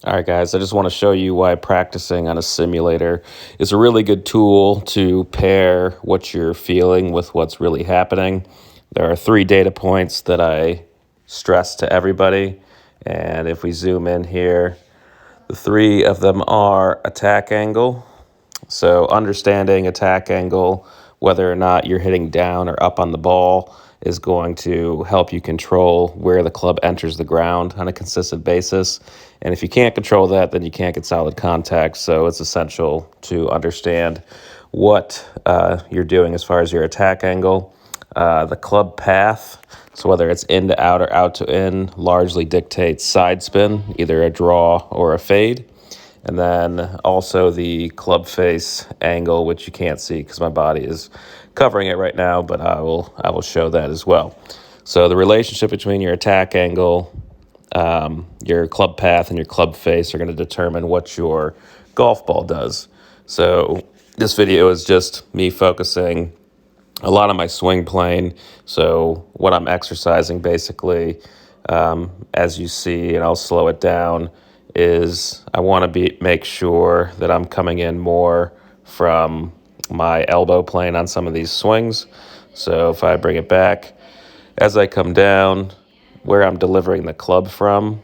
All right, guys, I just want to show you why practicing on a simulator is a really good tool to pair what you're feeling with what's really happening. There are 3 data points that I stress to everybody. And if we zoom in here, the 3 of them are attack angle. So understanding attack angle, whether or not you're hitting down or up on the ball, is going to help you control where the club enters the ground on a consistent basis. And if you can't control that, then you can't get solid contact. So it's essential to understand what you're doing as far as your attack angle. The club path, so whether it's in to out or out to in, largely dictates side spin, either a draw or a fade. And then also the club face angle, which you can't see because my body is covering it right now, but I will show that as well. So the relationship between your attack angle, your club path, and your club face are going to determine what your golf ball does. So this video is just me focusing a lot on my swing plane. So what I'm exercising basically, as you see, and I'll slow it down, is I want to make sure that I'm coming in more from my elbow plane on some of these swings. So if I bring it back, as I come down, where I'm delivering the club from,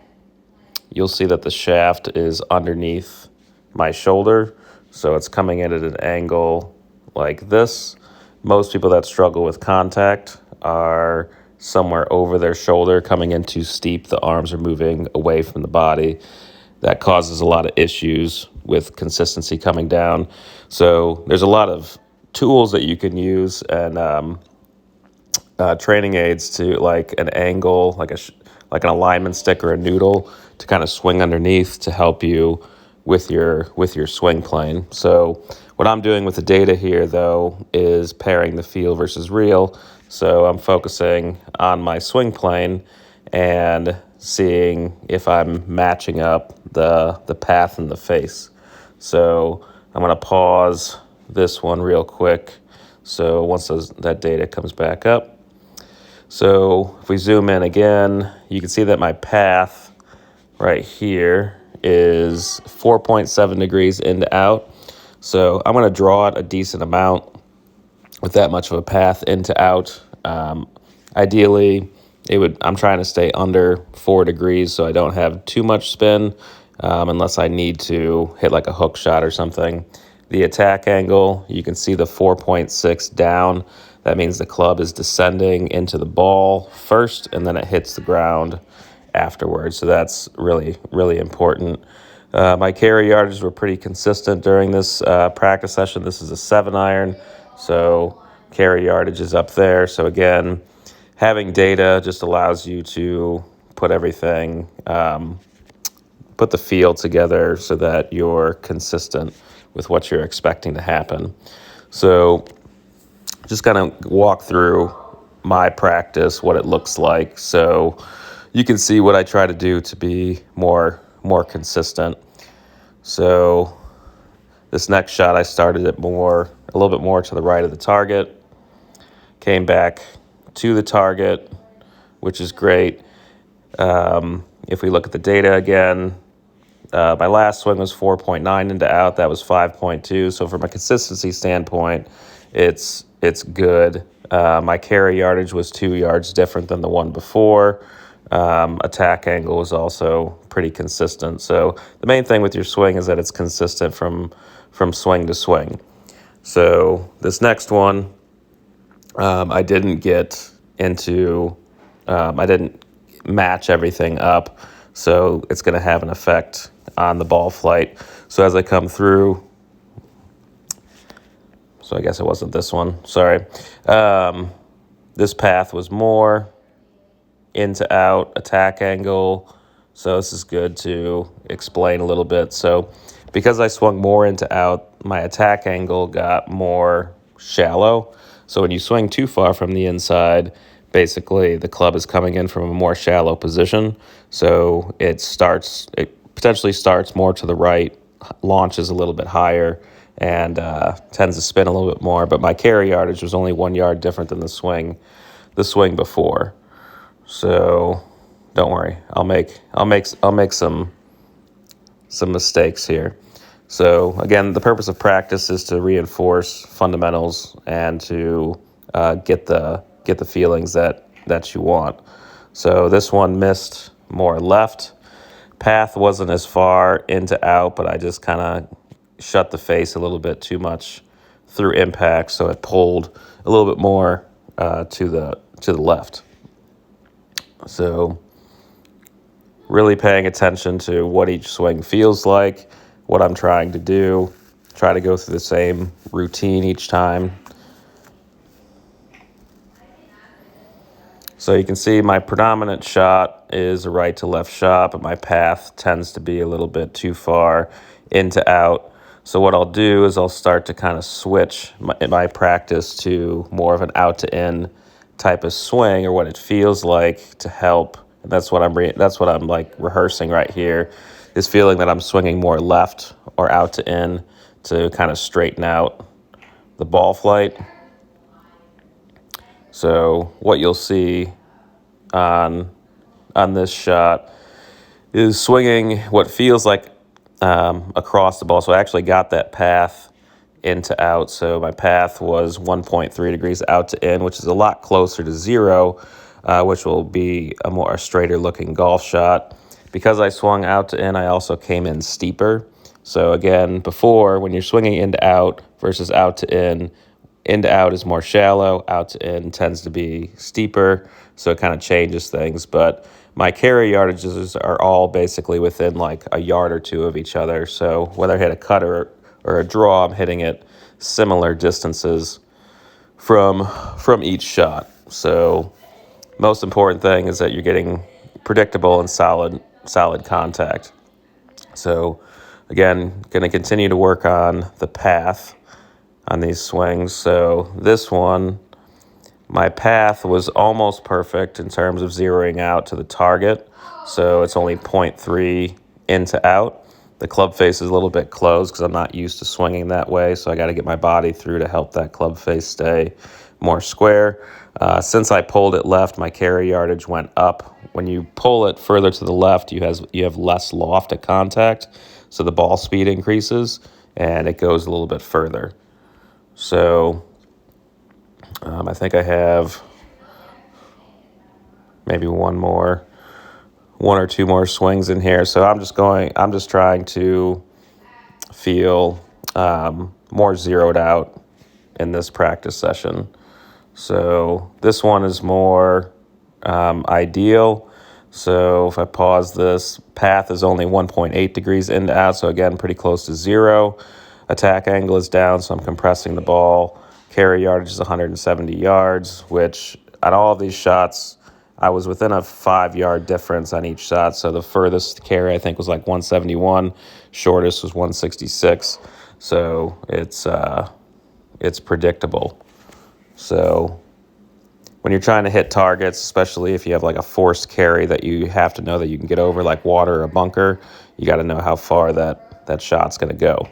you'll see that the shaft is underneath my shoulder. So it's coming in at an angle like this. Most people that struggle with contact are somewhere over their shoulder, coming in too steep. The arms are moving away from the body. That causes a lot of issues with consistency coming down. So there's a lot of tools that you can use and training aids to like an angle, like an alignment stick or a noodle to kind of swing underneath to help you with your swing plane. So what I'm doing with the data here though is pairing the feel versus real. So I'm focusing on my swing plane and seeing if I'm matching up the path and the face. So I'm going to pause this one real quick. So once that data comes back up, so if we zoom in again, you can see that my path right here is 4.7 degrees in to out. So I'm going to draw it a decent amount with that much of a path in to out. Ideally, I'm trying to stay under 4 degrees so I don't have too much spin unless I need to hit like a hook shot or something. The attack angle, you can see the 4.6 down. That means the club is descending into the ball first, and then it hits the ground afterwards. So that's really, really important. My carry yardages were pretty consistent during this practice session. This is a 7-iron, so carry yardage is up there. So again, having data just allows you to put everything, put the field together so that you're consistent with what you're expecting to happen. So just kind of walk through my practice, what it looks like, so you can see what I try to do to be more consistent. So this next shot, I started it a little bit more to the right of the target, came back to the target, which is great. If we look at the data again, my last swing was 4.9 into out. That was 5.2. So from a consistency standpoint, it's good. My carry yardage was 2 yards different than the one before. Attack angle was also pretty consistent. So the main thing with your swing is that it's consistent from swing to swing. So this next one, I didn't get into, I didn't match everything up. So it's going to have an effect on the ball flight. So as I come through, so I guess it wasn't this one, sorry. This path was more into out, attack angle. So this is good to explain a little bit. So because I swung more into out, my attack angle got more shallow. So when you swing too far from the inside, basically the club is coming in from a more shallow position. So it potentially starts more to the right, launches a little bit higher, and tends to spin a little bit more. But my carry yardage was only 1 yard different than the swing before. So don't worry, I'll make some some mistakes here. So again, the purpose of practice is to reinforce fundamentals and to get the feelings that you want. So this one missed more left. Path wasn't as far into out, but I just kind of shut the face a little bit too much through impact, so it pulled a little bit more to the left. So really paying attention to what each swing feels like, what I'm trying to do, try to go through the same routine each time. So you can see my predominant shot is a right to left shot, but my path tends to be a little bit too far into out. So what I'll do is I'll start to kind of switch my practice to more of an out to in type of swing, or what it feels like to help. And that's what I'm like rehearsing right here, is feeling that I'm swinging more left or out to in to kind of straighten out the ball flight. So what you'll see on this shot is swinging what feels like across the ball. So I actually got that path into out. So my path was 1.3 degrees out to in, which is a lot closer to zero, which will be a straighter looking golf shot. Because I swung out to in, I also came in steeper. So again, before, when you're swinging into out versus out to in to out is more shallow, out to in tends to be steeper, so it kind of changes things. But my carry yardages are all basically within like a yard or two of each other. So whether I hit a cut or a draw, I'm hitting it similar distances from each shot. So most important thing is that you're getting predictable and solid contact. So again, going to continue to work on the path on these swings. So this one, my path was almost perfect in terms of zeroing out to the target. So it's only 0.3 into out. The club face is a little bit closed because I'm not used to swinging that way. So I got to get my body through to help that club face stay more square. Since I pulled it left, my carry yardage went up. When you pull it further to the left, you have less loft at contact. So the ball speed increases and it goes a little bit further. So I think I have maybe one or two more swings in here. So I'm just trying to feel more zeroed out in this practice session. So this one is more ideal. So if I pause this, path is only 1.8 degrees into out. So again, pretty close to zero. Attack angle is down, so I'm compressing the ball. Carry yardage is 170 yards, which on all of these shots, I was within a 5-yard difference on each shot. So the furthest carry, I think, was like 171. Shortest was 166. So it's predictable. So when you're trying to hit targets, especially if you have like a forced carry that you have to know that you can get over, like water or a bunker, you got to know how far that shot's going to go.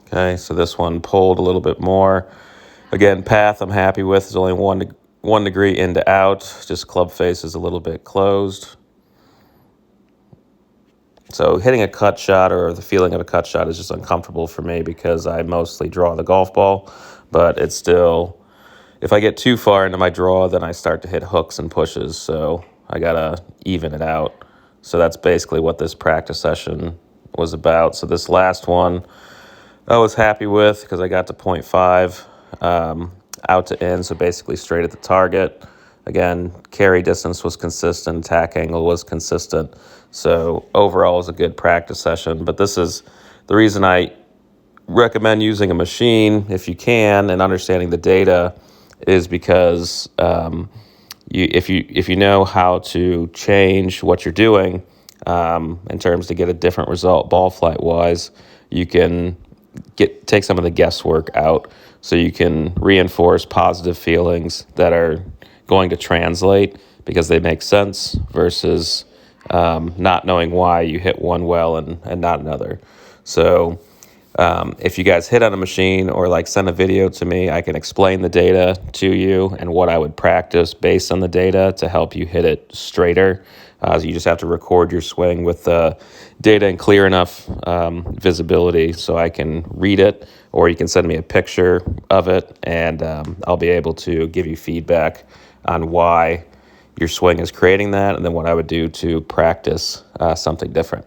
Okay, so this one pulled a little bit more. Again, path I'm happy with. It's only 1 degree into out. Just club face is a little bit closed. So hitting a cut shot or the feeling of a cut shot is just uncomfortable for me because I mostly draw the golf ball. But it's still, if I get too far into my draw, then I start to hit hooks and pushes. So I got to even it out. So that's basically what this practice session was about. So this last one I was happy with because I got to 0.5 out to in, so basically straight at the target. Again, carry distance was consistent, attack angle was consistent. So overall, it was a good practice session. But this is the reason I recommend using a machine if you can and understanding the data is because if you know how to change what you're doing in terms to get a different result ball flight wise, you can take some of the guesswork out, so you can reinforce positive feelings that are going to translate because they make sense versus not knowing why you hit one well and not another. So if you guys hit on a machine or like send a video to me, I can explain the data to you and what I would practice based on the data to help you hit it straighter So you just have to record your swing with data and clear enough visibility so I can read it, or you can send me a picture of it, and I'll be able to give you feedback on why your swing is creating that, and then what I would do to practice something different.